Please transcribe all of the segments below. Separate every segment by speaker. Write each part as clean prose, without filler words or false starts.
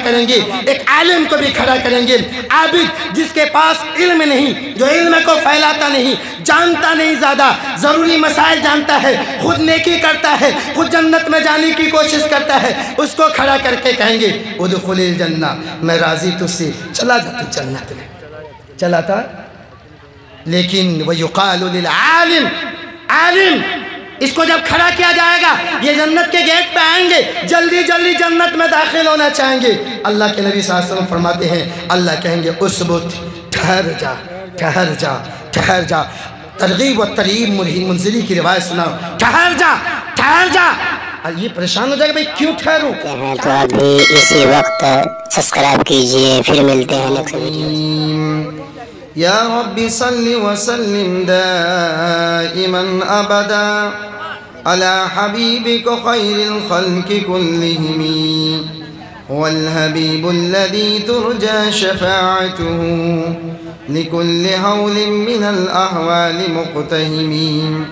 Speaker 1: کریں گے، ایک عالم کو بھی کھڑا کریں گے، عابد جس کے پاس علم نہیں، جو علم کو پھیلاتا نہیں، جانتا نہیں، زیادہ ضروری مسائل جانتا ہے، خود نیکی کرتا ہے، خود جنت میں جانے کی کوشش کرتا ہے، اس کو کھڑا کر کے کہیں گے ادخل الجنہ، میں راضی تجھ سے، چلا جا تو جنت میں، چلا تھا۔ لیکن وَيُقَالُ لِلْعَالِمِ، عالم اس کو جب کھڑا کیا جائے گا، یہ جنت کے گیٹ پہ آئیں گے، جلدی جلدی جنت میں داخل ہونا چاہیں گے، اللہ کے نبی صلی اللہ علیہ وسلم فرماتے ہیں اللہ کہیں گے اسبت، ٹھہر جا ٹھہر جا ٹھہر جا۔ ترغیب و ترہیب منزلی کی روایت سناؤ، ٹھہر جا ٹھہر جا۔ یہ پریشان ہو جائے گا بھئی کیوں ٹھہروں؟
Speaker 2: تو ابھی اسی وقت سبسکرائب کیجئے، پھر ملتے ہیں نیکسٹ ویڈیو۔
Speaker 1: یا رب صل وسلم دائما ابدا على حبيبك خير الخلق كلهم، هو الحبيب الذي ترجى شفاعته لكل هول من الأهوال مقتهم۔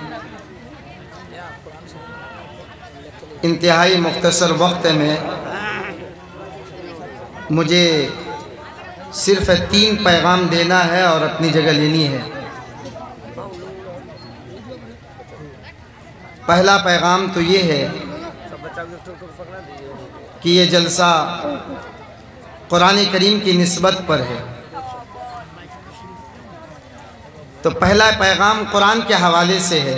Speaker 1: انتہائی مختصر وقت میں مجھے صرف 3 پیغام دینا ہے اور اپنی جگہ لینی ہے۔ پہلا پیغام تو یہ ہے کہ یہ جلسہ قرآن کریم کی نسبت پر ہے، تو پہلا پیغام قرآن کے حوالے سے ہے۔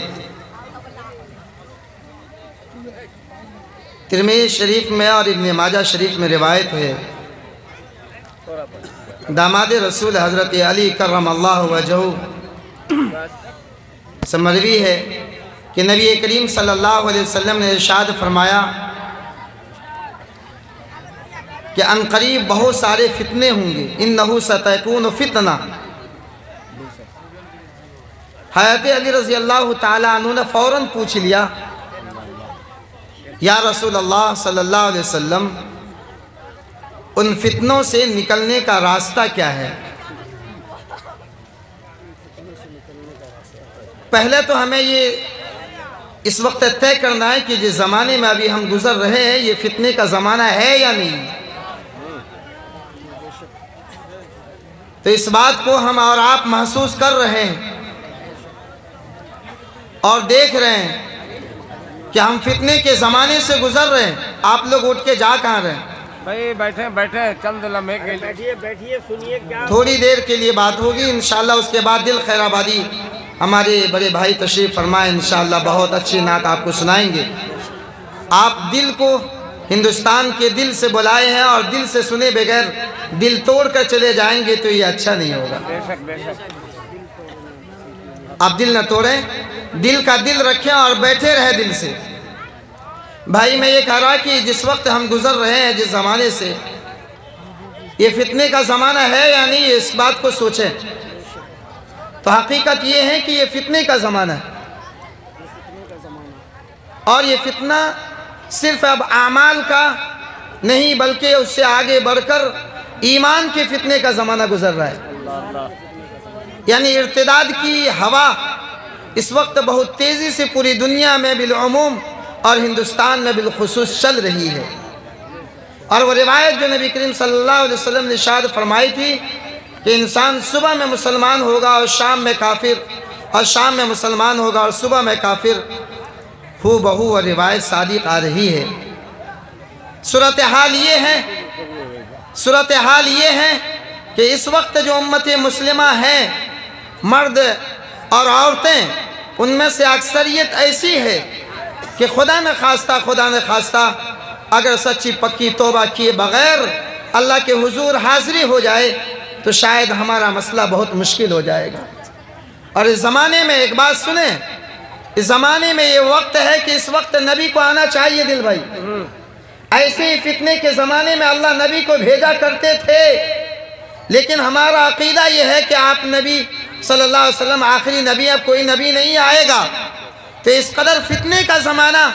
Speaker 1: ترمذی شریف میں اور ابن ماجہ شریف میں روایت ہے، داماد رسول حضرت علی کرم اللہ وجہہ سے مروی ہے کہ نبی کریم صلی اللہ علیہ وسلم نے ارشاد فرمایا کہ عنقریب بہت سارے فتنے ہوں گے، انہو ستکون فتنہ۔ حضرت علی رضی اللہ تعالیٰ عنہ نے فوراً پوچھ لیا یا رسول اللہ صلی اللہ علیہ وسلم ان فتنوں سے نکلنے کا راستہ کیا ہے؟ پہلے تو ہمیں یہ اس وقت طے کرنا ہے کہ جس زمانے میں ابھی ہم گزر رہے ہیں یہ فتنے کا زمانہ ہے یا نہیں۔ تو اس بات کو ہم اور آپ محسوس کر رہے ہیں اور دیکھ رہے ہیں کہ ہم فتنے کے زمانے سے گزر رہے ہیں۔ آپ لوگ اٹھ کے جا کہاں رہے ہیں؟
Speaker 3: بھائی بیٹھیں چند لمحے کے لیے بیٹھیے، سنیے کیا
Speaker 1: تھوڑی دیر کے لیے بات ہوگی انشاءاللہ، اس کے بعد دل خیر آبادی ہمارے بڑے بھائی تشریف فرمائے، انشاءاللہ بہت اچھی نعت آپ کو سنائیں گے۔ آپ دل کو ہندوستان کے دل سے بلائے ہیں اور دل سے سنے بغیر دل توڑ کر چلے جائیں گے تو یہ اچھا نہیں ہوگا۔
Speaker 3: بے شک
Speaker 1: آپ دل نہ توڑیں، دل کا دل رکھیں اور بیٹھے رہے دل سے۔ بھائی میں یہ کہہ رہا کہ جس وقت ہم گزر رہے ہیں جس زمانے سے، یہ فتنے کا زمانہ ہے یا نہیں، اس بات کو سوچیں۔ تو حقیقت یہ ہے کہ یہ فتنے کا زمانہ ہے، اور یہ فتنہ صرف اب اعمال کا نہیں بلکہ اس سے آگے بڑھ کر ایمان کے فتنے کا زمانہ گزر رہا ہے۔ یعنی ارتداد کی ہوا اس وقت بہت تیزی سے پوری دنیا میں بالعموم اور ہندوستان میں بالخصوص چل رہی ہے۔ اور وہ روایت جو نبی کریم صلی اللہ علیہ وسلم نے ارشاد فرمائی تھی کہ انسان صبح میں مسلمان ہوگا اور شام میں کافر، اور شام میں مسلمان ہوگا اور صبح میں کافر، ہو بہو وہ روایت صادق آ رہی ہے۔ صورتحال یہ ہے کہ اس وقت جو امت مسلمہ ہیں، مرد اور عورتیں، ان میں سے اکثریت ایسی ہے کہ خدا نہ خواستہ اگر سچی پکی توبہ کیے بغیر اللہ کے حضور حاضری ہو جائے تو شاید ہمارا مسئلہ بہت مشکل ہو جائے گا۔ اور اس زمانے میں ایک بات سنیں، اس زمانے میں یہ وقت ہے کہ اس وقت نبی کو آنا چاہیے دل بھائی۔ ایسے ہی فتنے کے زمانے میں اللہ نبی کو بھیجا کرتے تھے، لیکن ہمارا عقیدہ یہ ہے کہ آپ نبی صلی اللہ علیہ وسلم آخری نبی، اب کوئی نبی نہیں آئے گا۔ تو اس قدر فتنے کا زمانہ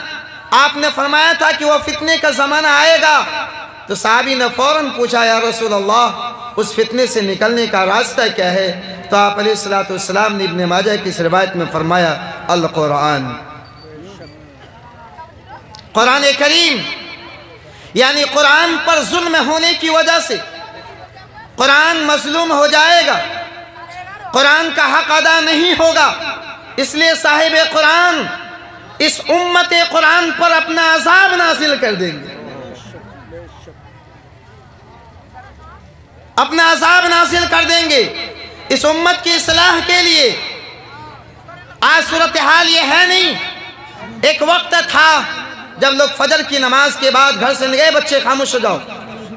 Speaker 1: آپ نے فرمایا تھا کہ وہ فتنے کا زمانہ آئے گا، تو صحابی نے فوراً پوچھا یا رسول اللہ اس فتنے سے نکلنے کا راستہ کیا ہے؟ تو آپ علیہ السلام نے ابن ماجہ کی اس روایت میں فرمایا القرآن، قرآن کریم۔ یعنی قرآن پر ظلم ہونے کی وجہ سے قرآن مظلوم ہو جائے گا، قرآن کا حق ادا نہیں ہوگا، اس لیے صاحب قرآن اس امت قرآن پر اپنا عذاب نازل کر دیں گے، اپنا عذاب نازل کر دیں گے اس امت کی اصلاح کے لیے۔ آج صورتحال یہ ہے نہیں، ایک وقت تھا جب لوگ فجر کی نماز کے بعد گھر سے نکلے، بچے خاموش ہو جاؤ،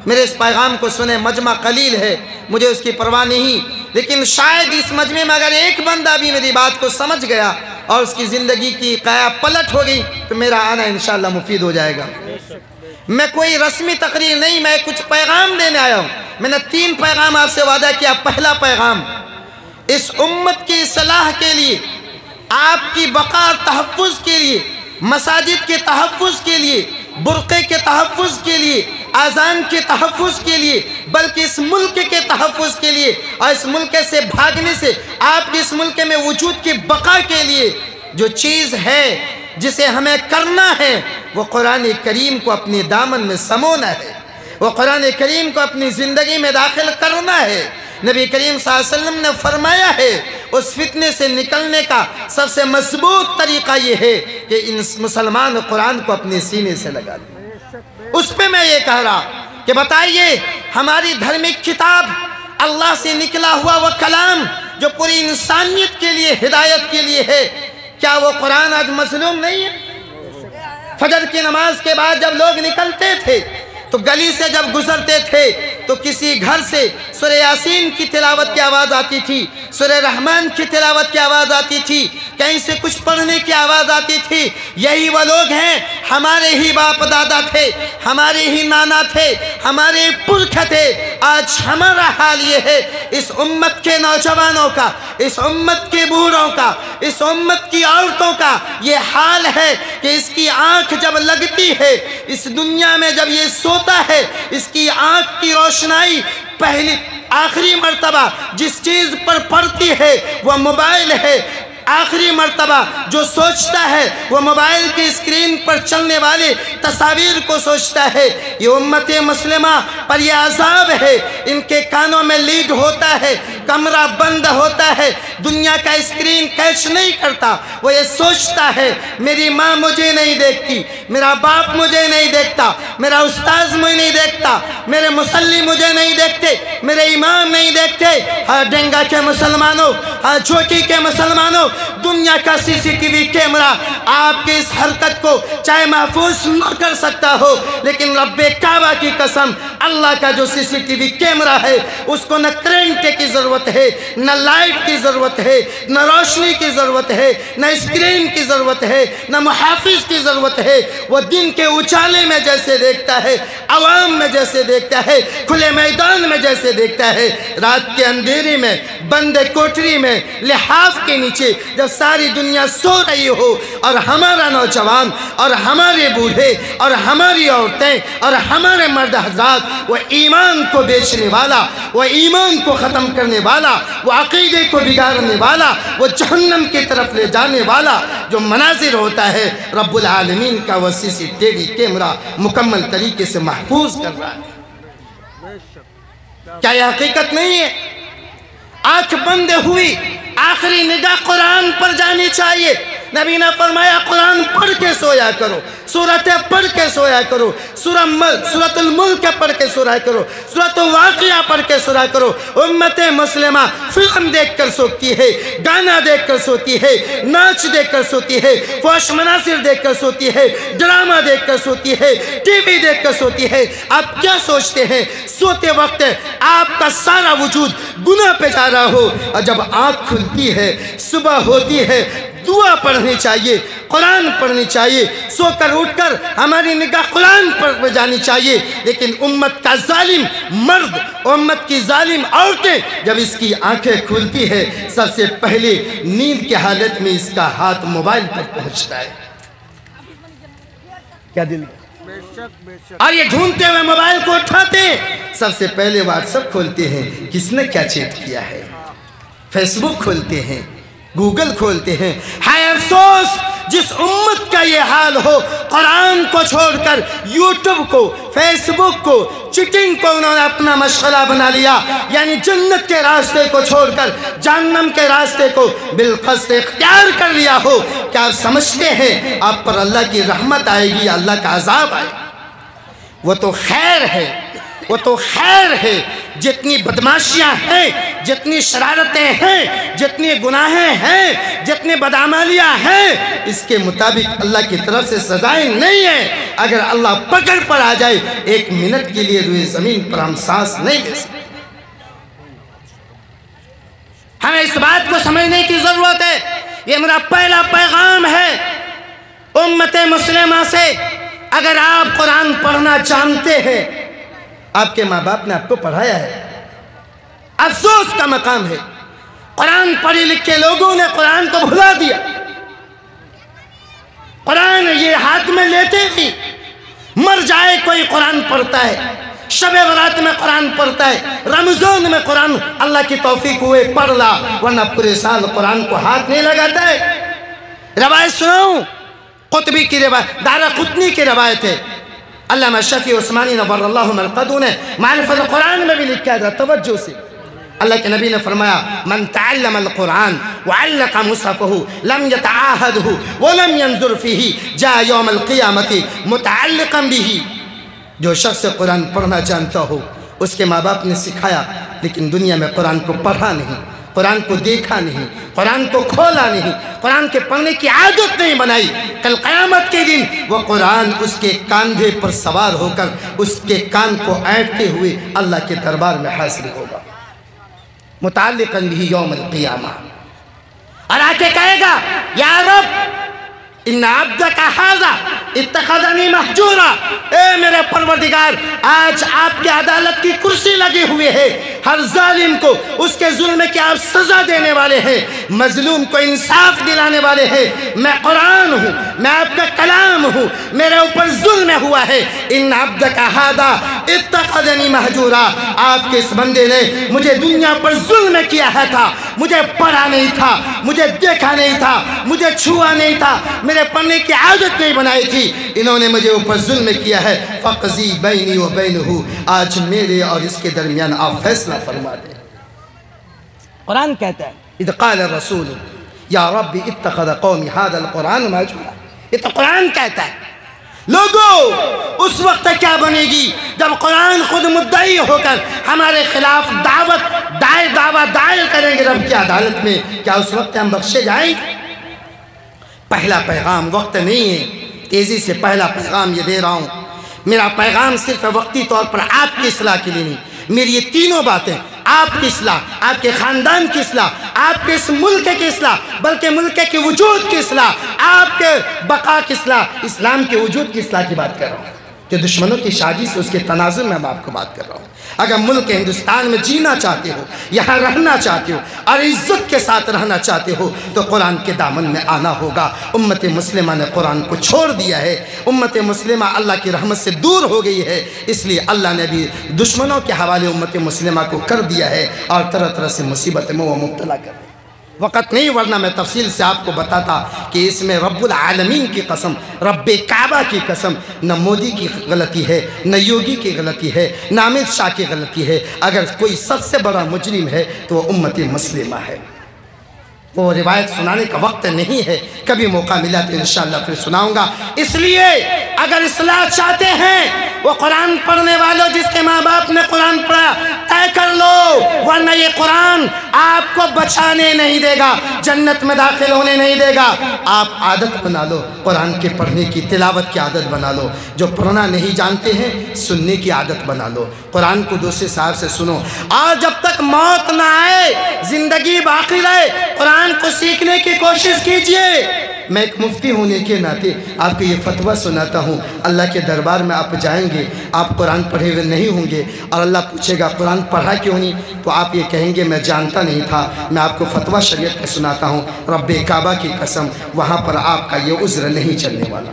Speaker 1: میرے اس پیغام کو سنیں، مجمع قلیل ہے، مجھے اس کی پرواہ نہیں، لیکن شاید اس مجمع میں اگر ایک بندہ بھی میری بات کو سمجھ گیا اور اس کی زندگی کی قیا پلٹ ہو گئی تو میرا آنا انشاءاللہ مفید ہو جائے گا۔ میں کوئی رسمی تقریر نہیں، میں کچھ پیغام دینے آیا ہوں۔ میں نے 3 پیغام آپ سے وعدہ کیا۔ پہلا پیغام اس امت کی اصلاح کے لیے، آپ کی بقا اور تحفظ کے لیے، مساجد کے تحفظ کے لیے، برقعے کے تحفظ کے لیے، اذان کے تحفظ کے لیے، بلکہ اس ملک کے تحفظ کے لیے اور اس ملک سے بھاگنے سے آپ کے اس ملک میں وجود کی بقا کے لیے جو چیز ہے جسے ہمیں کرنا ہے وہ قرآن کریم کو اپنے دامن میں سمونا ہے، وہ قرآن کریم کو اپنی زندگی میں داخل کرنا ہے۔ نبی کریم صلی اللہ علیہ وسلم نے فرمایا ہے اس فتنے سے نکلنے کا سب سے مضبوط طریقہ یہ ہے کہ ان مسلمان قرآن کو اپنے سینے سے لگا دیں۔ اس پہ میں یہ کہہ رہا کہ بتائیے ہماری دھرمک کتاب، اللہ سے نکلا ہوا وہ کلام جو پوری انسانیت کے لیے ہدایت کے لیے ہے، کیا وہ قرآن آج مظلوم نہیں ہے؟ فجر کی نماز کے بعد جب لوگ نکلتے تھے تو گلی سے جب گزرتے تھے تو کسی گھر سے سورہ یاسین کی تلاوت کی آواز آتی تھی، سورہ رحمان کی تلاوت کی آواز آتی تھی، کہیں سے کچھ پڑھنے کی آواز آتی تھی۔ یہی وہ لوگ ہیں، ہمارے ہی باپ دادا تھے، ہمارے ہی نانا تھے، ہمارے پرکھ تھے۔ آج ہمارا حال یہ ہے، اس امت کے نوجوانوں کا، اس امت کے بوڑھوں کا، اس امت کی عورتوں کا یہ حال ہے کہ اس کی آنکھ جب لگتی ہے، اس دنیا میں جب یہ سوتا ہے، اس کی آنکھ کی روشنائی پہلی آخری مرتبہ جس چیز پر پڑتی ہے وہ موبائل ہے۔ آخری مرتبہ جو سوچتا ہے وہ موبائل کی اسکرین پر چلنے والے تصاویر کو سوچتا ہے۔ یہ امت مسلمہ پر یہ عذاب ہے، ان کے کانوں میں لیڈ ہوتا ہے، کمرہ بند ہوتا ہے، دنیا کا اسکرین کیچ نہیں کرتا۔ وہ یہ سوچتا ہے میری ماں مجھے نہیں دیکھتی، میرا باپ مجھے نہیں دیکھتا، میرا استاذ مجھے نہیں دیکھتا، میرے مصلی مجھے نہیں دیکھتے، میرے امام نہیں دیکھتے۔ ہر ڈنگا کے مسلمانوں، ہر جھوکی کے مسلمانوں، دنیا کا سی سی ٹی وی کیمرہ آپ کی اس حرکت کو چاہے محفوظ نہ کر سکتا ہو، لیکن رب کعبہ کی قسم اللہ کا جو سی سی ٹی وی کیمرہ ہے اس کو نہ کرنٹ کی ضرورت ہے، نہ لائٹ کی ضرورت ہے، نہ روشنی کی ضرورت ہے، نہ اسکرین کی ضرورت ہے، نہ محافظ کی ضرورت ہے۔ وہ دن کے اجالے میں جیسے دیکھتا ہے، عوام میں جیسے دیکھتا ہے، کھلے میدان میں جیسے دیکھتا ہے، رات کے اندھیرے میں بند کوٹری میں لحاف کے نیچے جب ساری دنیا سو رہی ہو اور ہمارا نوجوان اور ہمارے بوڑھے اور ہماری عورتیں اور ہمارے مرد حضرات وہ ایمان کو بیچنے والا، وہ ایمان کو ختم کرنے والا، وہ عقیدے کو بگاڑنے والا، وہ جہنم کی طرف لے جانے والا جو مناظر ہوتا ہے، رب العالمین کا وہ سی سی ٹی وی کیمرہ مکمل طریقے سے محفوظ کر رہا ہے۔ کیا یہ حقیقت نہیں ہے؟ آنکھ بند ہوئی، آخری نگاہ قرآن پر جانی چاہیے۔ نبی نے فرمایا قرآن پڑھ کے سویا کرو، سورتیں پڑھ کے سویا کرو، سورۃ الملک پڑھ کے سویا کرو، سورۃ واقعہ پڑھ کے سویا کرو۔ امت مسلمہ فلم دیکھ کر سوتی ہے، گانا دیکھ کر سوتی ہے، ناچ دیکھ کر سوتی ہے، فحش مناظر دیکھ کر سوتی ہے، ڈرامہ دیکھ کر سوتی ہے، ٹی وی دیکھ کر سوتی ہے۔ آپ کیا سوچتے ہیں؟ سوتے وقت آپ کا سارا وجود گناہ پہ جا رہا ہو، اور جب آنکھ کھلتی ہے، صبح ہوتی ہے، دعا پڑھنی چاہیے، قرآن پڑھنی چاہیے، سو کر اٹھ کر ہماری نگاہ قرآن پر جانی چاہیے۔ لیکن امت کا ظالم مرد، امت کی ظالم عورتیں جب اس کی آنکھیں کھلتی ہے سب سے پہلے نیند کی حالت میں اس کا ہاتھ موبائل پر پہنچتا ہے۔ کیا دل اور یہ ڈھونڈتے ہوئے موبائل کو اٹھاتے ہیں، سب سے پہلے واٹس ایپ کھولتے ہیں، کس نے کیا چیٹ کیا ہے، فیس بک کھولتے ہیں، گوگل کھولتے ہیں۔ ہائے افسوس جس امت کا یہ حال ہو، قرآن کو چھوڑ کر یوٹیوب کو، فیس بک کو، چیٹنگ کو انہوں نے اپنا مشغلہ بنا لیا، یعنی جنت کے راستے کو چھوڑ کر جہنم کے راستے کو بالقصد اختیار کر لیا ہو، کیا آپ سمجھتے ہیں آپ پر اللہ کی رحمت آئے گی یا اللہ کا عذاب آئے گا؟ وہ تو خیر ہے، وہ تو خیر ہے۔ جتنی بدماشیاں ہیں، جتنی شرارتیں ہیں، جتنی گناہیں ہیں، جتنی بدعمالیاں ہیں، اس کے مطابق اللہ کی طرف سے سزائیں نہیں ہیں۔ اگر اللہ پکڑ پر آ جائے، ایک منٹ کے لیے روئے زمین پر ہم سانس نہیں دے سکتے۔ ہمیں اس بات کو سمجھنے کی ضرورت ہے۔ یہ میرا پہلا پیغام ہے امت مسلمہ سے۔ اگر آپ قرآن پڑھنا جانتے ہیں، آپ کے ماں باپ نے آپ کو پڑھایا ہے، افسوس کا مقام ہے قرآن پڑھے لکھے لوگوں نے قرآن کو بھلا دیا۔ قرآن یہ ہاتھ میں لیتے ہی مر جائے کوئی قرآن پڑھتا ہے، شب برات میں قرآن پڑھتا ہے، رمضان میں قرآن اللہ کی توفیق ہوئے پڑھ لا، ورنہ پورے سال قرآن کو ہاتھ نہیں لگاتا ہے۔ روایت سناؤں، قطبی کی روایت، دارا قطنی کی روایت ہے، علامہ شفیع عثمانی نور اللہ مرقدہ نے معرفت القرآن میں بھی لکھا تھا، توجہ سے۔ اللہ کے نبی نے فرمایا من تعلم القرآن وعلق مصحفه لم يتعاهده ولم ينظر فيه جاء يوم القیامت متعلقا به۔ جو شخص قرآن پڑھنا جانتا ہو، اس کے ماں باپ نے سکھایا لیکن دنیا میں قرآن کو پڑھا نہیں، قرآن کو دیکھا نہیں، قرآن کو کھولا نہیں، قرآن کے پڑھنے کی عادت نہیں بنائی، کل قیامت کے دن وہ قرآن اس کے کاندھے پر سوار ہو کر اس کے کان کو اینٹتے ہوئے اللہ کے دربار میں حاضر ہوگا، متعلقاً بھی یوم القیامہ، اور آ کے کہے گا یا رب ان عبدک ھذا اتخذنی محجورا، اے میرے پروردگار آج آپ کی عدالت کی کرسی لگی ہوئی ہے، ہر ظالم کو اس کے ظلم کی آپ سزا دینے والے ہیں، مظلوم کو انصاف دلانے والے ہیں، میں قرآن ہوں، میں آپ کا کلام ہوں، میرے اوپر ظلم ہوا ہے، ان عبدک ھذا اتخذنی محجورا، آپ کے اس بندے نے مجھے دنیا پر ظلم کیا ہے تھا، مجھے پڑھا نہیں تھا، مجھے دیکھا نہیں تھا، مجھے چھوا نہیں تھا، میرے پڑھنے کی عادت نہیں بنائی تھی، انہوں نے مجھے اوپر ظلم کیا ہے، فقضی بینی و بینہو، آج میرے اور اس کے درمیان آپ فیصلہ فرما دیں۔ قرآن کہتا ہے اذ قال الرسول یا رب اتخذ قومی ھذا القرآن مہجورا، یہ تو قرآن کہتا ہے۔ لوگوں اس وقت کیا بنے گی جب قرآن خود مدعی ہو کر ہمارے خلاف دعویٰ دائر کریں گے رب کی عدالت میں، کیا اس وقت ہم بخشے جائیں گے؟ پہلا پیغام، وقت نہیں ہے، تیزی سے پہلا پیغام یہ دے رہا ہوں، میرا پیغام صرف وقتی طور پر آپ کی اصلاح کے لیے نہیں، میری یہ تینوں باتیں آپ کی اصلاح، آپ کے خاندان کی اصلاح، آپ کے اس ملک کی اصلاح، بلکہ ملک کے وجود کی اصلاح، آپ کے بقا کی اصلاح، اسلام کے وجود کی اصلاح کی بات کر رہا ہوں، کہ دشمنوں کی شادی سے اس کے تناظر میں آپ کو بات کر رہا ہوں۔ اگر ملک ہندوستان میں جینا چاہتے ہو، یہاں رہنا چاہتے ہو اور عزت کے ساتھ رہنا چاہتے ہو تو قرآن کے دامن میں آنا ہوگا۔ امت مسلمہ نے قرآن کو چھوڑ دیا ہے، امت مسلمہ اللہ کی رحمت سے دور ہو گئی ہے، اس لیے اللہ نے بھی دشمنوں کے حوالے امت مسلمہ کو کر دیا ہے اور طرح طرح سے مصیبت میں وہ مبتلا کر دیا۔ وقت نہیں ورنہ میں تفصیل سے آپ کو بتاتا کہ اس میں رب العالمین کی قسم، رب کعبہ کی قسم، نہ مودی کی غلطی ہے، نہ یوگی کی غلطی ہے، نہ امت شاہ کی غلطی ہے، اگر کوئی سب سے بڑا مجرم ہے تو وہ امت مسلمہ ہے۔ وہ روایت سنانے کا وقت نہیں ہے، کبھی موقع ملا تو انشاءاللہ پھر سناؤں گا۔ اس لیے اگر اصلاح چاہتے ہیں وہ قرآن پڑھنے والوں جس کے ماں باپ نے قرآن پڑھا طے کر لو، ورنہ یہ قرآن آپ کو بچانے نہیں دے گا، جنت میں داخل ہونے نہیں دے گا۔ آپ عادت بنا لو قرآن کے پڑھنے کی، تلاوت کی عادت بنا لو، جو پڑھنا نہیں جانتے ہیں سننے کی عادت بنا لو، قرآن کو دوسرے صاحب سے سنو، اور جب تک موت نہ آئے زندگی باقی رہے قرآن کو سیکھنے کی کوشش کیجئے۔ میں ایک مفتی ہونے کے ناطے آپ کو یہ فتویٰ سناتا ہوں، اللہ کے دربار میں آپ جائیں گے، آپ قرآن پڑھے ہوئے نہیں ہوں گے اور اللہ پوچھے گا قرآن پڑھا کیوں نہیں، تو آپ یہ کہیں گے میں جانتا نہیں تھا۔ میں آپ کو فتویٰ شریعت کا سناتا ہوں، رب کعبہ کی قسم وہاں پر آپ کا یہ عذر نہیں چلنے والا۔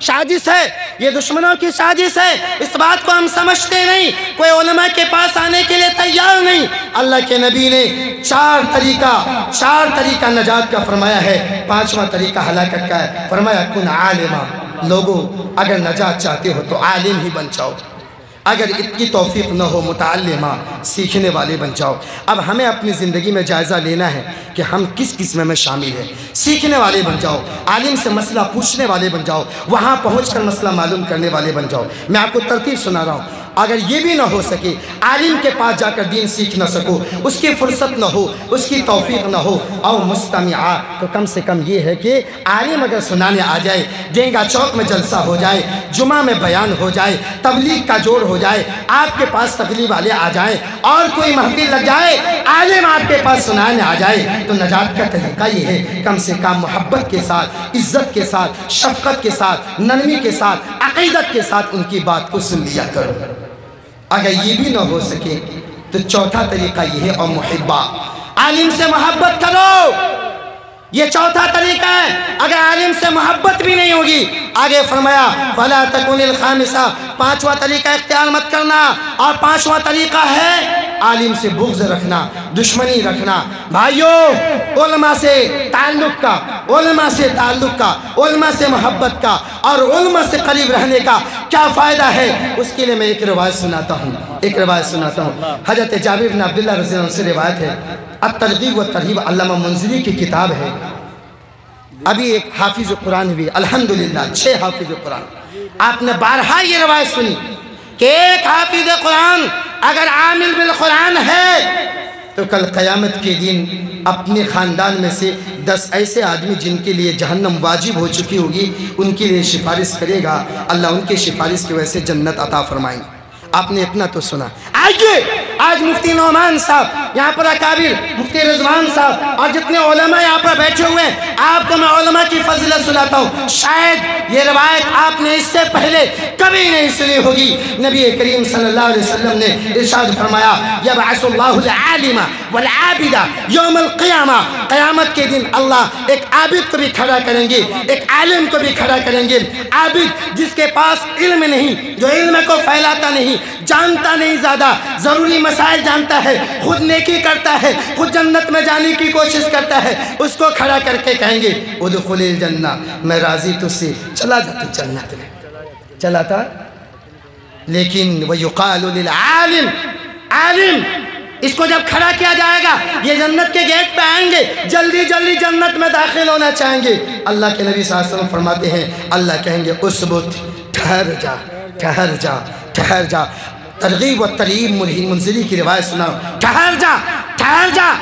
Speaker 1: سازش ہے، یہ دشمنوں کی سازش ہے، اس بات کو ہم سمجھتے نہیں، کوئی علماء کے پاس آنے کے لیے تیار نہیں۔ اللہ کے نبی نے چار طریقہ نجات کا فرمایا ہے، پانچواں طریقہ ہلاکت کا ہے۔ فرمایا کن عالما، لوگوں اگر نجات چاہتے ہو تو عالم ہی بن جاؤ، اگر اتنی توفیق نہ ہو متعلمہ، سیکھنے والے بن جاؤ۔ اب ہمیں اپنی زندگی میں جائزہ لینا ہے کہ ہم کس قسم میں شامل ہیں۔ سیکھنے والے بن جاؤ، عالم سے مسئلہ پوچھنے والے بن جاؤ، وہاں پہنچ کر مسئلہ معلوم کرنے والے بن جاؤ۔ میں آپ کو ترتیب سنا رہا ہوں، اگر یہ بھی نہ ہو سکے، عالم کے پاس جا کر دین سیکھ نہ سکو، اس کی فرصت نہ ہو، اس کی توفیق نہ ہو، او مستمعہ، تو کم سے کم یہ ہے کہ عالم اگر سنانے آ جائے، دینگا چوک میں جلسہ ہو جائے، جمعہ میں بیان ہو جائے، تبلیغ کا جوڑ ہو جائے، آپ کے پاس تبلیغ والے آ جائیں اور کوئی محفل لگ جائے، عالم آپ کے پاس سنانے آ جائے، تو نجات کا طریقہ یہ ہے کم سے کم محبت کے ساتھ، عزت کے ساتھ، شفقت کے ساتھ، نرمی کے ساتھ، عقیدت کے ساتھ ان کی بات کو سن لیا کرو۔ اگر یہ بھی نہ ہو سکے تو چوتھا طریقہ یہ ہے، اور محبہ، عالم سے محبت کرو، یہ چوتھا طریقہ ہے۔ اگر عالم سے محبت بھی نہیں ہوگی، آگے فرمایا فَلَا تَكُنِ الْخَامِسَةَ، پانچواں طریقہ اختیار مت کرنا، اور پانچواں طریقہ ہے عالم سے بغض رکھنا، دشمنی رکھنا۔ بھائیو، علماء سے تعلق کا، علماء سے تعلق کا، علماء سے محبت کا اور علماء سے قریب رہنے کا کیا فائدہ ہے، اس کے لیے میں ایک روایت سناتا ہوں۔ حضرت جابر بن عبداللہ رضی اللہ عنہ سے روایت ہے، الترغیب والترہیب، علامہ منذری کی کتاب ہے۔ ابھی ایک حافظ قرآن بھی، الحمدللہ 6 حافظ قرآن۔ آپ نے بارہا یہ روایت سنی کہ ایک حافظ قرآن اگر عامل بالقرآن ہے تو کل قیامت کے دن اپنے خاندان میں سے 10 ایسے آدمی جن کے لیے جہنم واجب ہو چکی ہوگی، ان کے لیے سفارش کرے گا، اللہ ان کے سفارش کی وجہ سے جنت عطا فرمائیں گے۔ آپ نے اتنا تو سنا۔ آج مفتی نعمان صاحب یہاں پر اکابر، مفتی رضوان صاحب اور جتنے علماء یہاں پر بیٹھے ہوئے ہیں، آپ کو میں علماء کی فضیلت سناتا ہوں۔ شاید یہ روایت آپ نے اس سے پہلے کبھی نہیں سنی ہوگی۔ نبی کریم صلی اللہ علیہ وسلم نے ارشاد فرمایا، یبعث اللہ العالم والعابد یوم القیامہ، قیامت کے دن اللہ ایک عابد کو بھی کھڑا کریں گے، ایک عالم کو بھی کھڑا کریں گے۔ عابد جس کے پاس علم نہیں، جو علم کو پھیلاتا نہیں، جانتا نہیں، زیادہ ضروری مسائل جانتا ہے، خود نیکی کرتا ہے، خود جنت میں جانے کی کوشش کرتا ہے، اس کو کھڑا کر کے کہیں گے ادخل الجنہ، میں راضی تجھ سے، چلا جا تو جنت میں چلا تھا۔ لیکن وَيُقَالُ لِلْعَالِمِ، عالم اس کو جب کھڑا کیا جائے گا، یہ جنت کے گیٹ پہ آئیں گے، جلدی جلدی جنت میں داخل ہونا چاہیں گے۔ اللہ کے نبی صلی اللہ علیہ وسلم فرماتے ہیں، اللہ کہیں گے اسبت، ٹھہر جا، ٹھہر جا، ٹھہر جا۔ ترغیب و ترہیب منذری کی روایت سناؤ، ٹھہر جا، ٹھہر جا۔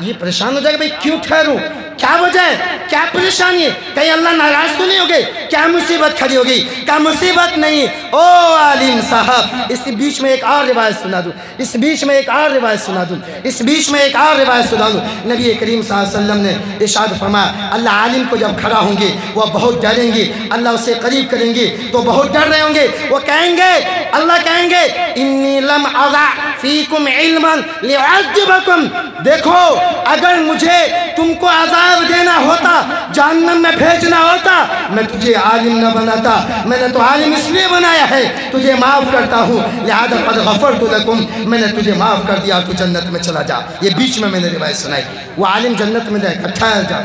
Speaker 1: یہ پریشان ہو جائے گا، بھئی کیوں ٹھہروں، کیا وجہ ہے، کیا پریشانی ہے، کہیں اللہ ناراض تو نہیں ہو گئے، کیا مصیبت کھڑی ہوگی، کیا مصیبت نہیں۔ او عالم صاحب، اس بیچ میں ایک اور روایت سنا دوں، اس بیچ میں ایک اور روایت سنا دوں، اس بیچ میں ایک اور روایت سنا دوں۔ نبی کریم صلی اللہ علیہ وسلم نے ارشاد فرمایا، اللہ عالم کو جب کھڑا ہوں گے وہ بہت ڈریں گے، اللہ اسے قریب کریں گے تو بہت ڈر رہے ہوں گے، وہ کہیں گے، اللہ کہیں گے انی لم اضع فیکم علما لعذبکم، دیکھو اگر مجھے تم کو عذاب دینا ہوتا، جہنم میں بھیجنا ہوتا، میں تجھے عالم نہ بناتا، میں نے تو عالم اس لیے بنایا ہے تجھے معاف کرتا ہوں، لہذا قد غفرت لکم، میں نے تجھے معاف کر دیا، تو جنت میں چلا جا۔ یہ بیچ میں نے روایت سنائی، وہ عالم جنت میں جائے گا، ٹھہر جا،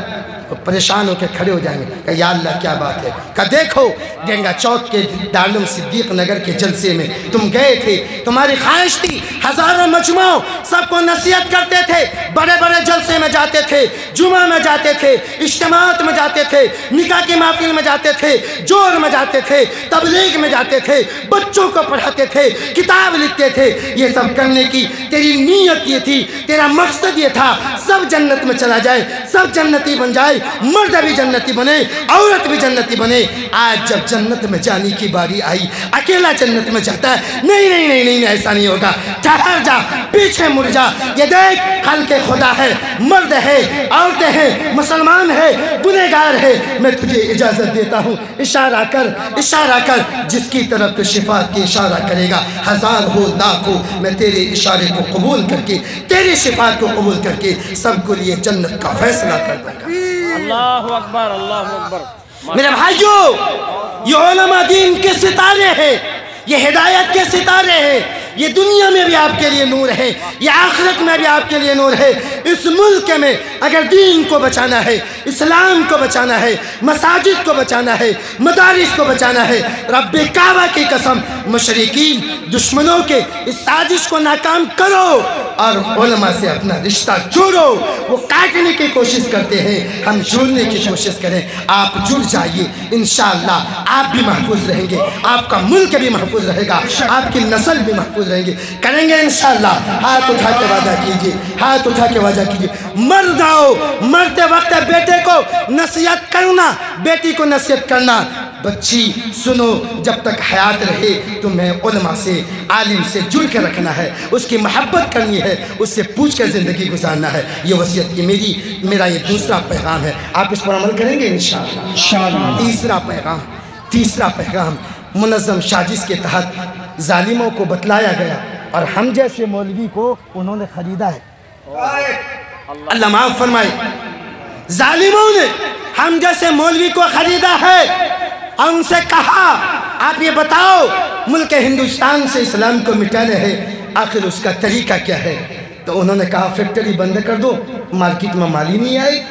Speaker 1: پریشان ہو کے کھڑے ہو جائیں گے کہ یا اللہ کیا بات ہے، کہ دیکھو گنگا چوک کے دارالعلوم صدیق نگر کے جلسے میں تم گئے تھے، تمہاری خواہش تھی، ہزاروں مجموعوں سب کو نصیحت کرتے تھے، بڑے بڑے جلسے میں جاتے تھے، جمعہ میں جاتے تھے، اجتماعات میں جاتے تھے، نکاح کی محفل میں جاتے تھے، جوڑ میں جاتے تھے، تبلیغ میں جاتے تھے، بچوں کو پڑھاتے تھے، کتاب لکھتے تھے، یہ سب کرنے کی تیری نیت یہ تھی، تیرا مقصد یہ تھا سب جنت میں چلا جائے، سب جنتی بن جائے، مرد بھی جنتی بنے، عورت بھی جنتی بنے۔ آج جب جنت میں جانے کی باری آئی، اکیلا جنت میں جاتا ہے، نہیں نہیں نہیں نہیں ایسا نہیں ہوگا، ٹھہر جا، پیچھے مڑ جا، یہ دیکھ خلق خدا ہے، مرد ہے، عورتیں ہیں، مسلمان ہے، گنہگار ہے، میں تجھے اجازت دیتا ہوں، اشارہ کر، اشارہ کر، جس کی طرف تو شفاعت کی اشارہ کرے گا، ہزار ہو لاکھ ہو، میں تیرے اشارے کو قبول کر کے، تیری شفاعت کو قبول کر کے سب کو لیے جنت کا فیصلہ کر دوں گا۔
Speaker 3: اللہ اکبر، اللہ اکبر۔
Speaker 4: میرے بھائیوں، یہ علماء دین کے ستارے ہیں، یہ ہدایت کے ستارے ہیں، یہ دنیا میں بھی آپ کے لیے نور ہے، یہ آخرت میں بھی آپ کے لیے نور ہے۔ اس ملک میں اگر دین کو بچانا ہے، اسلام کو بچانا ہے، مساجد کو بچانا ہے، مدارس کو بچانا ہے، رب کعبہ کی قسم مشرکین دشمنوں کے اس سازش کو ناکام کرو اور علماء سے اپنا رشتہ جوڑو۔ وہ کاٹنے کی کوشش کرتے ہیں، ہم جوڑنے کی کوشش کریں۔ آپ جڑ جائیے، انشاءاللہ آپ بھی محفوظ رہیں گے، آپ کا ملک بھی محفوظ رہے گا، آپ کی نسل بھی محفوظ رہیں گے، کریں گے انشاءاللہ۔ ہاتھ اٹھا کے وعدہ کیجئے، ہاتھ اٹھا کے وعدہ کیجئے۔ مر جاؤ، مرتے وقت بیٹے کو نصیحت کرنا، بیٹی کو نصیحت کرنا۔ بچی سنو، جب تک حیات رہے تمہیں علماء سے، عالم سے جڑ کے رکھنا ہے، اس کی محبت کرنی ہے، اس سے پوچھ کر زندگی گزارنا ہے۔ یہ وصیت کی میرا یہ دوسرا پیغام ہے، آپ اس پر عمل کریں گے انشاءاللہ۔ تیسرا پیغام منظم سازش کے تحت ظالموں کو بتلایا گیا اور ہم جیسے مولوی کو انہوں نے خریدا ہے۔ اللہ معاف فرمائے، ظالموں نے ہم جیسے مولوی کو خریدا ہے اور ان سے کہا آپ یہ بتاؤ ملک ہندوستان سے اسلام کو مٹانا ہے، آخر اس کا طریقہ کیا ہے؟ تو انہوں نے کہا فیکٹری بند کر دو، مارکیٹ میں مال ہی نہیں آئے۔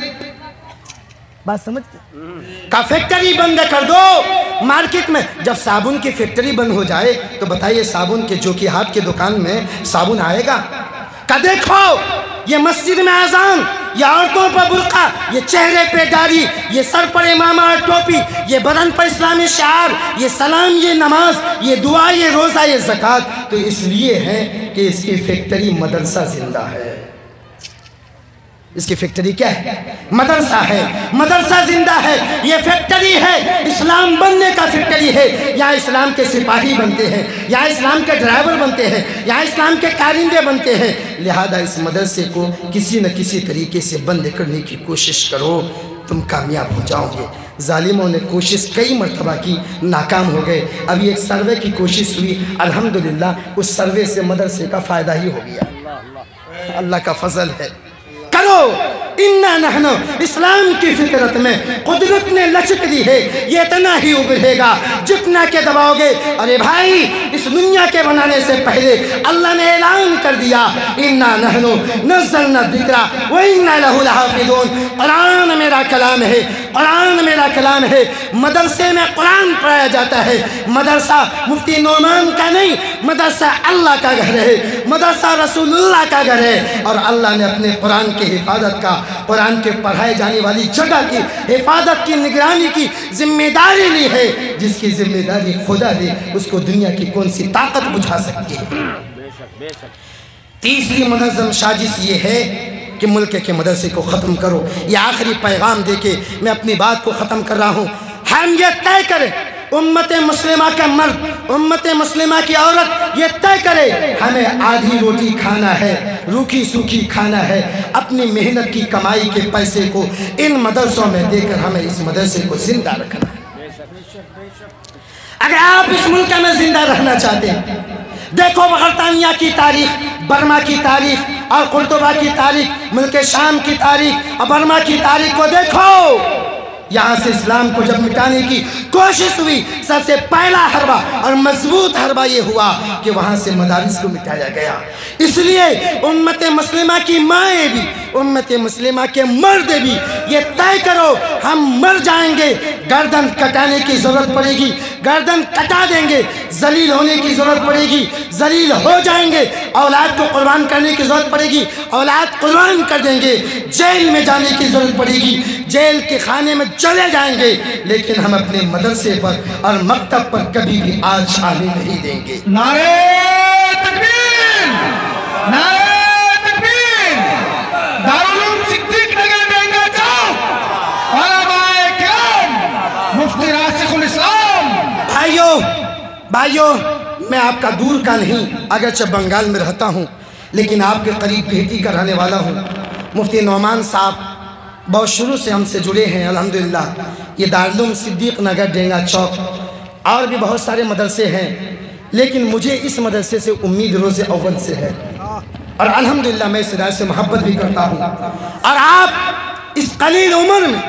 Speaker 4: بات سمجھتے؟ کہا فیکٹری بند کر دو مارکیٹ میں۔ جب صابن کی فیکٹری بند ہو جائے تو بتائیے صابن کے جو کہ ہاتھ کے دکان میں صابن آئے گا؟ کہا دیکھو یہ مسجد میں اذان، یہ عورتوں پر برقع، یہ چہرے پہ داڑھی، یہ سر پر امامہ اور ٹوپی، یہ بدن پر اسلامی شعار، یہ سلام، یہ نماز، یہ دعا، یہ روزہ، یہ زکوٰۃ، تو اس لیے ہے کہ اس کی فیکٹری مدرسہ زندہ ہے۔ اس کی فیکٹری کیا ہے؟ مدرسہ ہے، مدرسہ زندہ ہے، یہ فیکٹری ہے، اسلام بننے کا فیکٹری ہے۔ یہاں اسلام کے سپاہی بنتے ہیں، یہاں اسلام کے ڈرائیور بنتے ہیں، یہاں اسلام کے کارندے بنتے ہیں۔ لہذا اس مدرسے کو کسی نہ کسی طریقے سے بند کرنے کی کوشش کرو، تم کامیاب ہو جاؤ گے۔ ظالموں نے کوشش کئی مرتبہ کی، ناکام ہو گئے۔ ابھی ایک سروے کی کوشش ہوئی، الحمدللہ اس سروے سے مدرسے کا فائدہ ہی ہو گیا۔ اللہ کا فضل ہے۔ کرو اِنَّا نَحْنُ، اسلام کی فطرت میں قدرت نے لچک دی ہے، یہ اتنا ہی ابھرے گا جتنا کہ دباؤ گے۔ ارے بھائی اس دنیا کے بنانے سے پہلے اللہ نے اعلان کر دیا اِنَّا نَحْنُ نَزَّلْنَا الذِّكْرَ وَإِنَّا لَهُ لَحَافِظُونَ۔ قرآن میرا کلام ہے، قرآن میرا کلام ہے۔ مدرسے میں قرآن پڑھایا جاتا ہے۔ مدرسہ مفتی نعمان کا نہیں، مدرسہ اللہ کا گھر ہے، مدرسہ رسول اللہ کا گھر ہے، اور اللہ نے اپنے قرآن کی حفاظت کا، قرآن کے پڑھائے جانے والی جگہ کی حفاظت کی، نگرانی کی ذمہ داری لی ہے۔ جس کی ذمہ داری خدا دے اس کو دنیا کی کون سی طاقت بجھا سکتی ہے؟ تیسری منظم سازش یہ ہے کہ ملک کے مدرسے کو ختم کرو۔ یہ آخری پیغام دے کے میں اپنی بات کو ختم کر رہا ہوں۔ ہم یہ طے کریں، امت مسلمہ کا مرد، امت مسلمہ کی عورت یہ طے کرے ہمیں آدھی روٹی کھانا ہے، روکھی سوکھی کھانا ہے، اپنی محنت کی کمائی کے پیسے کو ان مدرسوں میں دے کر ہمیں اس مدرسے کو زندہ رکھنا ہے۔ اگر آپ اس ملک میں زندہ رہنا چاہتے ہیں، دیکھو برطانیہ کی تاریخ، برما کی تاریخ اور قرطبہ کی تاریخ، ملک شام کی تاریخ اور برما کی تاریخ کو دیکھو۔ یہاں سے اسلام کو جب مٹانے کی کوشش ہوئی، سب سے پہلا حربہ اور مضبوط حربہ یہ ہوا کہ وہاں سے مدارس کو مٹایا گیا۔ اس لیے امت مسلمہ کی مائیں بھی، امت مسلمہ کے مرد بھی یہ طے کرو ہم مر جائیں گے، گردن کٹانے کی ضرورت پڑے گی، گردن کٹا دیں گے، ذلیل ہونے کی ضرورت پڑے گی، ذلیل ہو جائیں گے، اولاد کو قربان کرنے کی ضرورت پڑے گی، اولاد قربان کر دیں گے، جیل میں جانے کی ضرورت پڑے گی، جیل کے خانے میں چلے جائیں گے، لیکن ہم اپنے مدرسے پر اور مکتب پر کبھی بھی آنچ آنے نہیں دیں گے۔
Speaker 5: نعرہ تکبیر! نعرہ تکبیر! دارالعلوم صدیق نگر مہنگا چوک، علماء کرام، مفتی راسخ الاسلام۔
Speaker 4: بھائیو میں آپ کا دور کا نہیں، اگرچہ بنگال میں رہتا ہوں لیکن آپ کے قریب بھیٹی کا رہنے والا ہوں۔ مفتی نعمان صاحب بہت شروع سے ہم سے جڑے ہیں الحمدللہ۔ یہ دارالعلوم صدیق نگر ڈینگا چوک اور بھی بہت سارے مدرسے ہیں، لیکن مجھے اس مدرسے سے امید روز اول سے ہے، اور الحمدللہ میں اس ادارے سے محبت بھی کرتا ہوں۔ اور آپ اس قلیل عمر میں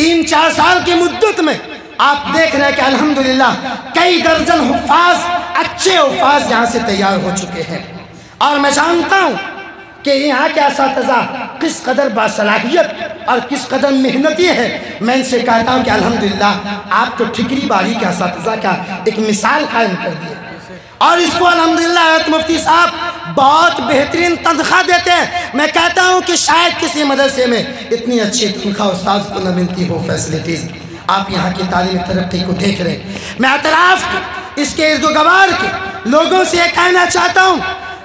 Speaker 4: 3-4 سال کی مدت میں آپ دیکھ رہے ہیں کہ الحمدللہ کئی درجن حفاظ، اچھے حفاظ یہاں سے تیار ہو چکے ہیں۔ اور میں جانتا ہوں کہ یہاں کے اساتذہ کس قدر باصلاحیت اور کس قدر محنتی ہے۔ میں ان سے کہتا ہوں کہ الحمدللہ آپ تو ٹھکری باری کے اساتذہ کا ایک مثال قائم کر دیے، اور اس کو الحمدللہ حضرت مفتی صاحب بہت بہترین تنخواہ دیتے ہیں۔ میں کہتا ہوں کہ شاید کسی مدرسے میں اتنی اچھی تنخواہ استاذ کو نہ ملتی ہو، فیسلٹیز۔ آپ یہاں کی تعلیمی ترقی کو دیکھ رہے ہیں۔ میں اطراف اس کے ارد و گوار کے لوگوں سے یہ کہنا چاہتا ہوں،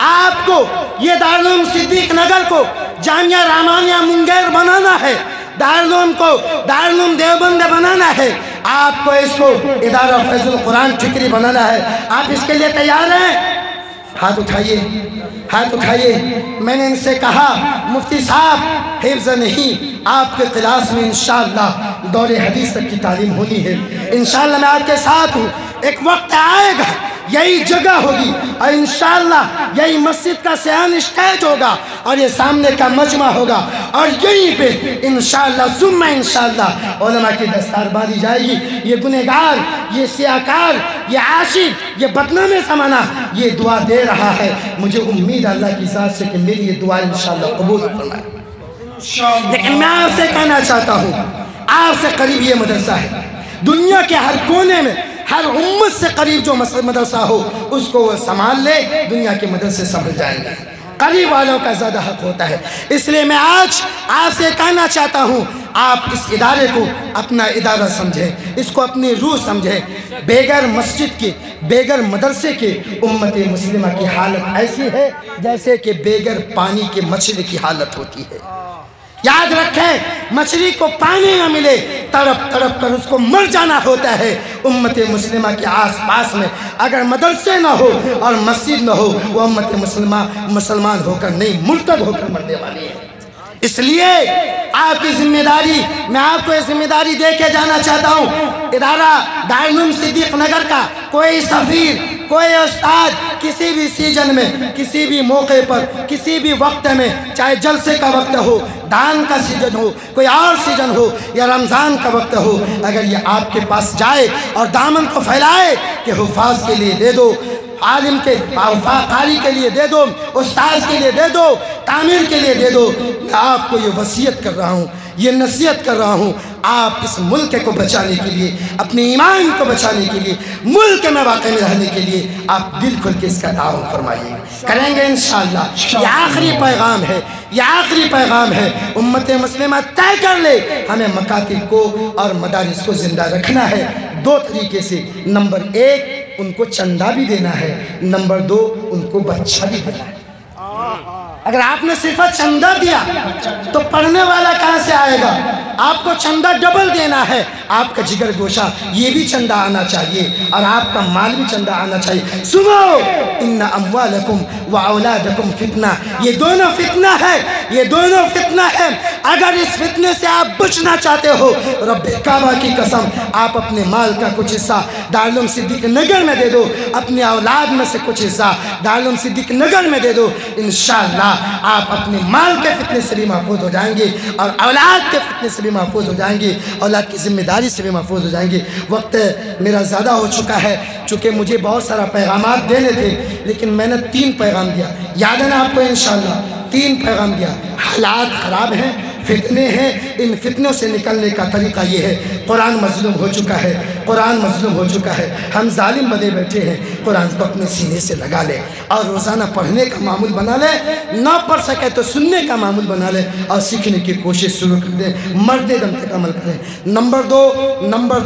Speaker 4: آپ کو یہ دارالعلوم صدیق نگر کو جامعہ رحمانیہ منگیر بنانا ہے، دارالعلوم کو دارالعلوم دیوبند بنانا ہے، آپ کو اس کو ادارہ فیض القرآن ٹھکری بنانا ہے۔ آپ اس کے لیے تیار ہیں؟ ہاتھ اٹھائیے، ہاتھ اٹھائیے۔ میں نے ان سے کہا مفتی صاحب حفظ نہیں، آپ کے کلاس میں انشاءاللہ دور حدیث تک کی تعلیم ہونی ہے، انشاءاللہ میں آپ کے ساتھ ہوں۔ ایک وقت آئے گا یہی جگہ ہوگی اور انشاءاللہ یہی مسجد کا سیان اسٹیج ہوگا اور یہ سامنے کا مجمع ہوگا، اور یہیں پہ انشاءاللہ ثم انشاءاللہ علماء کی دستار باری جائے گی۔ یہ گنہگار، یہ سیاکار، یہ عاشق، یہ بدنام زمانہ یہ دعا دے رہا ہے۔ مجھے امید اللہ کی ذات سے کہ میری یہ دعا انشاءاللہ قبول فرمائے۔ لیکن میں آپ سے کہنا چاہتا ہوں، آپ سے قریب یہ مدرسہ ہے، دنیا کے ہر کونے میں ہر امت سے قریب جو مدرسہ ہو اس کو وہ سنبھال لے، دنیا کے مدرسے سنبھل جائیں گے۔ قریب والوں کا زیادہ حق ہوتا ہے۔ اس لیے میں آج آپ سے کہنا چاہتا ہوں، آپ اس ادارے کو اپنا ادارہ سمجھیں، اس کو اپنی روح سمجھیں۔ بغیر مسجد کے، بغیر مدرسے کے امت مسلمہ کی حالت ایسی ہے جیسے کہ بغیر پانی کے مچھلی کی حالت ہوتی ہے۔ یاد رکھیں، مچھلی کو پانی نہ ملے تڑپ تڑپ کر اس کو مر جانا ہوتا ہے۔ امت مسلمہ کے آس پاس میں اگر مدرسے نہ ہو اور مسجد نہ ہو، وہ امت مسلمہ مسلمان ہو کر نہیں، مرتد ہو کر مرنے والی ہے۔ اس لیے آپ کی ذمہ داری، میں آپ کو یہ ذمہ داری دے کے جانا چاہتا ہوں، ادارہ دارالعلوم صدیق نگر کا کوئی سفیر، کوئی استاد کسی بھی سیزن میں، کسی بھی موقع پر، کسی بھی وقت میں، چاہے جلسے کا وقت ہو، دان کا سیزن ہو، کوئی اور سیزن ہو یا رمضان کا وقت ہو، اگر یہ آپ کے پاس جائے اور دامن کو پھیلائے کہ حفاظ کے لیے دے دو، عالم کے قاری کے لیے دے دو، استاذ کے لیے دے دو، تعمیر کے لیے دے دو، میں آپ کو یہ وصیت کر رہا ہوں، یہ نصیحت کر رہا ہوں، آپ اس ملک کو بچانے کے لیے، اپنے ایمان کو بچانے کے لیے، ملک میں واقع میں رہنے کے لیے آپ دل کھل کے اس کا تعاون فرمائیے۔ کریں گے انشاءاللہ۔ یہ آخری پیغام ہے، یہ آخری پیغام ہے۔ امت مسلمہ طے کر لے، ہمیں مکاتب کو اور مدارس کو زندہ رکھنا ہے 2 طریقے سے۔ نمبر 1 ان کو چندہ بھی دینا ہے، نمبر 2 ان کو بچہ بھی دینا ہے۔ اگر آپ نے صرف چندہ دیا تو پڑھنے والا کہاں سے آئے گا؟ آپ کو چندہ ڈبل دینا ہے، آپ کا جگر گوشہ یہ بھی چندہ آنا چاہیے اور آپ کا مال بھی چندہ آنا چاہیے۔ سنو، ان اموالکم و اولادکم فتنہ، یہ دونوں فتنہ ہے، یہ دونوں فتنہ ہے۔ اگر اس فتنے سے آپ بچنا چاہتے ہو، رب کعبہ کی قسم، آپ اپنے مال کا کچھ حصہ دارالعلوم صدیق نگر میں دے دو، اپنے اولاد میں سے کچھ حصہ دارالعلوم صدیق نگر میں دے دو، انشاءاللہ آپ اپنے مال کے فتنے سے بھی محفوظ ہو جائیں گے اور اولاد کے فتنے سے بھی محفوظ ہو جائیں گے، اولاد کی ذمہ داری سے بھی محفوظ ہو جائیں گے۔ وقت میرا زیادہ ہو چکا ہے، چونکہ مجھے بہت سارا پیغامات دینے تھے، لیکن میں نے 3 پیغام دیا، یاد ہے نا آپ کو؟ انشاءاللہ 3 پیغام دیا۔ حالات خراب ہیں، فتنے ہیں، ان فتنوں سے نکلنے کا طریقہ یہ ہے، قرآن مظلوم ہو چکا ہے، قرآن مظلوم ہو چکا ہے، ہم ظالم بنے بیٹھے ہیں، قرآن کو اپنے سینے سے لگا لے اور روزانہ پڑھنے کا معمول بنا لے، نہ پڑھ سکے تو سننے کا معمول بنا لے اور سیکھنے کی کوشش شروع کر دیں، مرد دم تک عمل کریں۔ نمبر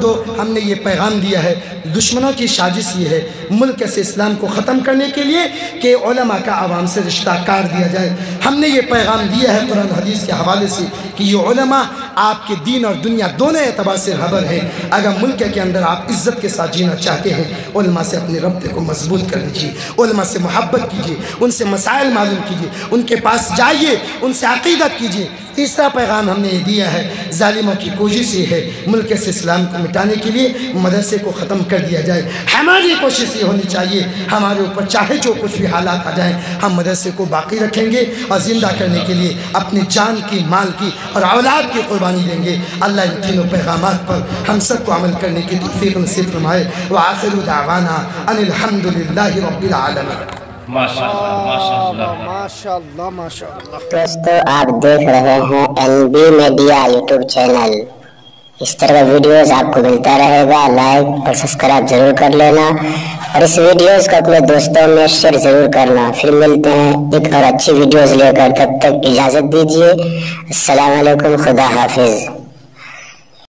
Speaker 4: 2 ہم نے یہ پیغام دیا ہے، دشمنوں کی سازش یہ ہے ملک سے اسلام کو ختم کرنے کے لیے کہ علماء کا عوام سے رشتہ کاٹ دیا جائے۔ ہم نے یہ پیغام دیا ہے قرآن حدیث کے حوالے سے کہ یہ علماء آپ کے دین اور دنیا دونوں اعتبار سے رہبر ہیں۔ اگر ملک کے اندر آپ عزت کے ساتھ جینا چاہتے ہیں، علماء سے اپنے رابطے کو مضبوط کر لیجیے، علماء سے محبت کیجیے، ان سے مسائل معلوم کیجیے، ان کے پاس جائیے، ان سے عقیدت کیجیے۔ تیسرا پیغام ہم نے یہ دیا ہے، ظالموں کی کوشش یہ ہے ملک سے اسلام کو مٹانے کے لیے مدرسے کو ختم کر دیا جائے۔ ہماری کوشش یہ ہونی چاہیے ہمارے اوپر چاہے جو کچھ بھی حالات آ جائیں ہم مدرسے کو باقی رکھیں گے اور زندہ کرنے کے لیے اپنی جان کی، مال کی اور اولاد کی قربانی دیں گے۔ اللہ ان تینوں پیغامات پر ہم سب کو عمل کرنے کی توفیق نصیب فرمائے۔ وآخر دعوانا ان الحمدللہ رب العالمین۔
Speaker 2: دوستو آپ دیکھ رہے ہیں NB میڈیا یوٹیوب چینل۔ اس طرح کا ویڈیوز آپ کو ملتا رہے گا، لائک اور سبسکرائب ضرور کر لینا اور اس ویڈیوز کو اپنے دوستوں میں شیئر ضرور کرنا۔ پھر ملتے ہیں ایک اور اچھی ویڈیوز لے کر، تب تک اجازت دیجیے۔ السلام علیکم، خدا حافظ۔